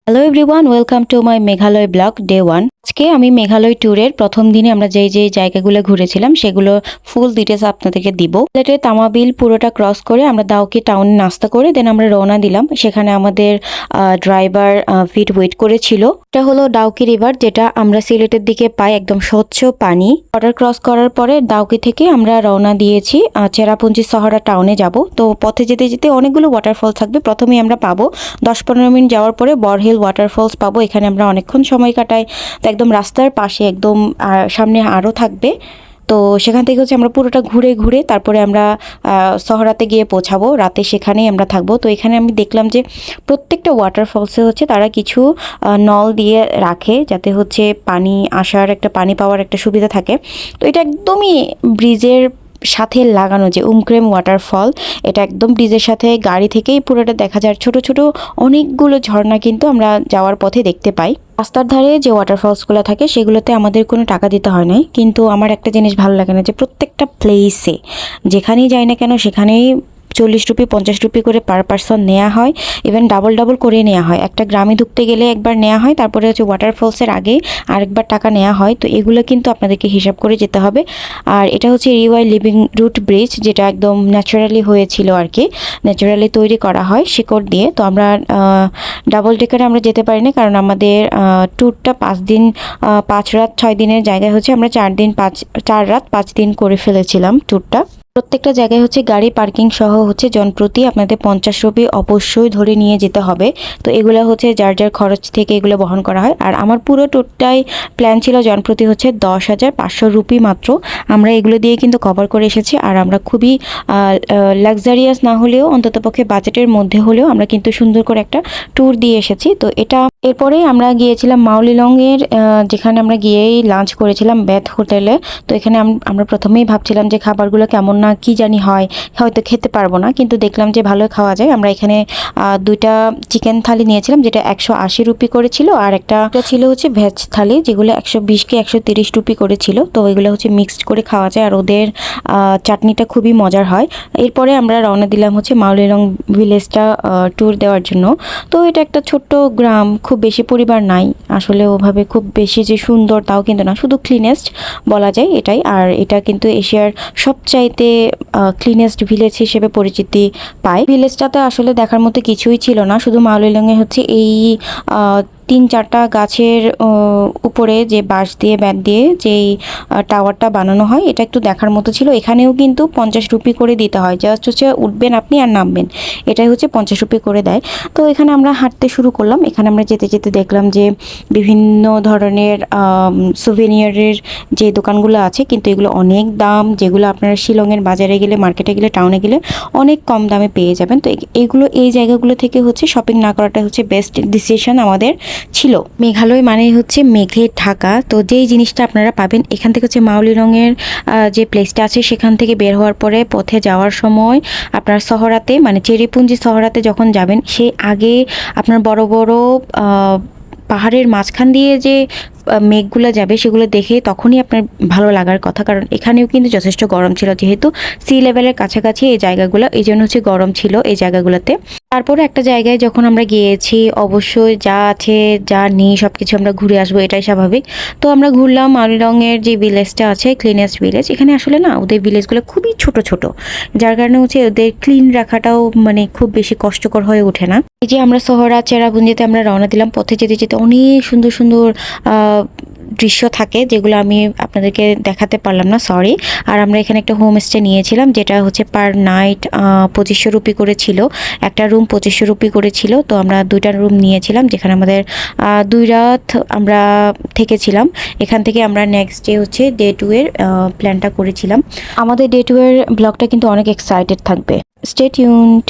Hello everyone, welcome to my Meghalaya blog day 1। আজকে আমি মেঘালয় ট্যুরের প্রথম দিনে আমরা যেই জায়গাগুলো ঘুরেছিলাম সেগুলো ফুল ডিটেলস আপনাদেরকে দিব। সিলেটের তামাবিল পুরোটা ক্রস করে আমরা দাউকি টাউনে নাস্তা করে দেন আমরা রওনা দিলাম। সেখানে আমাদের ড্রাইভার ফিট ওয়েট করেছিল। এটা হলো ডাউকি রিভার, যেটা আমরা সিলেটের দিকে পাই, একদম স্বচ্ছ পানি। বর্ডার ক্রস করার পরে ডাউকি থেকে আমরা রওনা দিয়েছি চেরাপুঞ্জি সহরা টাউনে যাব। তো পথে যেতে যেতে অনেকগুলো ওয়াটারফল থাকবে। প্রথমেই আমরা পাবো 10-15 মিনিট যাওয়ার পরে বরহিল ওয়াটারফলস পাবো। এখানে আমরা অনেকক্ষণ সময় কাটাই। তো একদম রাস্তার পাশে একদম সামনে আরও থাকবে। তো সেখান থেকে হচ্ছে আমরা পুরোটা ঘুরে ঘুরে তারপরে আমরা শহরাতে গিয়ে পৌঁছাবো। রাতে সেখানেই আমরা থাকবো। তো এখানে আমি দেখলাম যে প্রত্যেকটা ওয়াটারফলসে হচ্ছে তারা কিছু নল দিয়ে রাখে, যাতে হচ্ছে পানি আসার একটা, পানি পাওয়ার একটা সুবিধা থাকে। তো এটা একদমই ব্রিজের সাথে লাগানো, যে উমক্রেম ওয়াটারফল, এটা একদম ব্রিজের সাথে গাড়ি থেকেই পুরোটা দেখা যায়। ছোট ছোট অনেকগুলো ঝর্ণা কিন্তু আমরা যাওয়ার পথে দেখতে পাই। রাস্তার ধারে যে ওয়াটারফলসগুলো থাকে সেগুলোতে আমাদের কোনো টাকা দিতে হয় না, কিন্তু আমার একটা জিনিস ভালো লাগে না, যে প্রত্যেকটা প্লেসে যেখানেই যাই না কেন সেখানেই 40 রুপি 50 রুপি করে পার পারসন নেওয়া হয়। ইভেন ডাবল ডাবল করে নেওয়া হয়। একটা গ্রামে ঢুকতে গেলে একবার নেওয়া হয়, তারপরে হচ্ছে ওয়াটারফলসের আগে আরেকবার টাকা নেওয়া হয়। তো এগুলো কিন্তু আপনাদেরকে হিসাব করে যেতে হবে। আর এটা হচ্ছে রিওয়াই লিভিং রুট ব্রিজ, যেটা একদম ন্যাচারালি হয়েছিল আর কি, ন্যাচারালি তৈরি করা হয় শিকড় দিয়ে। তো আমরা ডাবল ডেকারে আমরা যেতে পারি না, কারণ আমাদের ট্যুরটা 5 দিন 5 রাত 6 দিনের জায়গায় হচ্ছে আমরা 4 রাত 5 দিন করে ফেলেছিলাম ট্যুরটা। প্রত্যেকটা জায়গায় হচ্ছে গাড়ি পার্কিং সহ হচ্ছে জনপ্রতি আপনাদের 50 রুপি অবশ্যই ধরে নিয়ে যেতে হবে। তো এগুলো হচ্ছে যার যার খরচ থেকে এগুলো বহন করা হয়। আর আমার পুরো ট্যুরটাই প্ল্যান ছিল জনপ্রতি হচ্ছে 10,500 রুপি মাত্র। আমরা এগুলো দিয়ে কিন্তু কভার করে এসেছি। আর আমরা খুবই লাক্সারিয়াস না হলেও অন্ততপক্ষে বাজেটের মধ্যে হলেও আমরা কিন্তু সুন্দর করে একটা ট্যুর দিয়ে এসেছি। তো এটা এরপরে আমরা গিয়েছিলাম মাউলিলংয়ের, যেখানে আমরা গিয়েই লাঞ্চ করেছিলাম বেথ হোটেলে। তো এখানে আমরা প্রথমেই ভাবছিলাম যে খাবারগুলো কেমন না কি জানি হয়, হয়তো খেতে পারবো না, কিন্তু দেখলাম যে ভালোই খাওয়া যায়। আমরা এখানে 2টা চিকেন থালি নিয়েছিলাম, যেটা 180 রুপি করেছিল, আর একটা ছিল হচ্ছে ভেজ থালি, যেগুলো 120 কি 130 রুপি করেছিল। তো এগুলো হচ্ছে মিক্সড করে খাওয়া যায়, আর ওদের চাটনিটা খুবই মজার হয়। এরপরে আমরা রওনা দিলাম হচ্ছে মাউলিলং ভিলেজটা ট্যুর দেওয়ার জন্য। তো এটা একটা ছোট্ট গ্রাম, খুব বেশি পরিবার নাই আসলে, ওভাবে খুব বেশি যে সুন্দর তাও কিন্তু না, শুধু ক্লিনেস্ট বলা যায় এটাই। আর এটা কিন্তু এশিয়ার সবচাইতে ক্লিনেস্ট ভিলেজ হিসেবে পরিচিতি পায়। ভিলেজটাতে আসলে দেখার মতো কিছুই ছিল না, শুধু মাউলিলংয়ে হচ্ছে এই 3-4টা গাছের উপরে যে বাঁশ দিয়ে ব্যাট দিয়ে যেই টাওয়ারটা বানানো হয়, এটা একটু দেখার মতো ছিল। এখানেও কিন্তু 50 রুপি করে দিতে হয়, জাস্ট হচ্ছে উঠবেন আপনি আর নামবেন, এটাই হচ্ছে 50 রুপি করে দেয়। তো এখানে আমরা হাঁটতে শুরু করলাম। এখানে আমরা যেতে যেতে দেখলাম যে বিভিন্ন ধরনের সুভেনিয়ারের যে দোকানগুলো আছে, কিন্তু এগুলো অনেক দাম, যেগুলো আপনারা শিলংয়ের বাজারে গেলে, মার্কেটে গেলে, টাউনে গেলে অনেক কম দামে পেয়ে যাবেন। তো এইগুলো এই জায়গাগুলো থেকে হচ্ছে শপিং না করাটা হচ্ছে বেস্ট ডিসিশন আমাদের ছিল। মেঘালয় মানে হচ্ছে মেঘে ঢাকা। তো যেই জিনিসটা আপনারা পাবেন এখান থেকে হচ্ছে মাউলিলংয়ের যে প্লেসটা আছে সেখান থেকে বের হওয়ার পরে পথে যাওয়ার সময় আপনার শহরাতে, মানে চেরিপুঞ্জি শহরাতে যখন যাবেন, সেই আগে আপনার বড় বড় পাহাড়ের মাঝখান দিয়ে যে মেঘগুলো যাবে সেগুলো দেখে তখনই আপনার ভালো লাগার কথা, কারণ এখানেও কিন্তু যথেষ্ট গরম ছিল, যেহেতু সি লেভেলের কাছাকাছি এই জায়গাগুলো, এই জন্য হচ্ছে গরম ছিল এই জায়গাগুলোতে। তারপরে একটা জায়গায় যখন আমরা গিয়েছি, অবশ্যই যা আছে যা নেই সব কিছু আমরা ঘুরে আসবো, এটাই স্বাভাবিক। তো আমরা ঘুরলাম মাউলিলংয়ের যে ভিলেজটা আছে, ক্লিনেস্ট ভিলেজ। এখানে আসলে না ওদের ভিলেজগুলো খুবই ছোট ছোট, যার কারণে হচ্ছে ওদের ক্লিন রাখাটাও মানে খুব বেশি কষ্টকর হয়ে ওঠে না। এই যে আমরা শহরা চেরাপুঞ্জিতে আমরা রওনা দিলাম, পথে যেতে যেতে অনেক সুন্দর সুন্দর দৃশ্য থাকে, যেগুলো আমি আপনাদেরকে দেখাতে পারলাম না, সরি। আর আমরা এখানে একটা হোমস্টে নিয়েছিলাম, যেটা হচ্ছে পার নাইট 2500 রুপি করেছিল। একটা রুম 2500 রুপি করেছিল। তো আমরা 2টা রুম নিয়েছিলাম, যেখানে আমাদের 2 রাত আমরা থেকেছিলাম। এখান থেকে আমরা নেক্সট ডে হচ্ছে ডে 2 এর প্ল্যানটা করেছিলাম। আমাদের ডে 2 এর ব্লগটা কিন্তু অনেক এক্সাইটেড থাকবে। Stay tuned.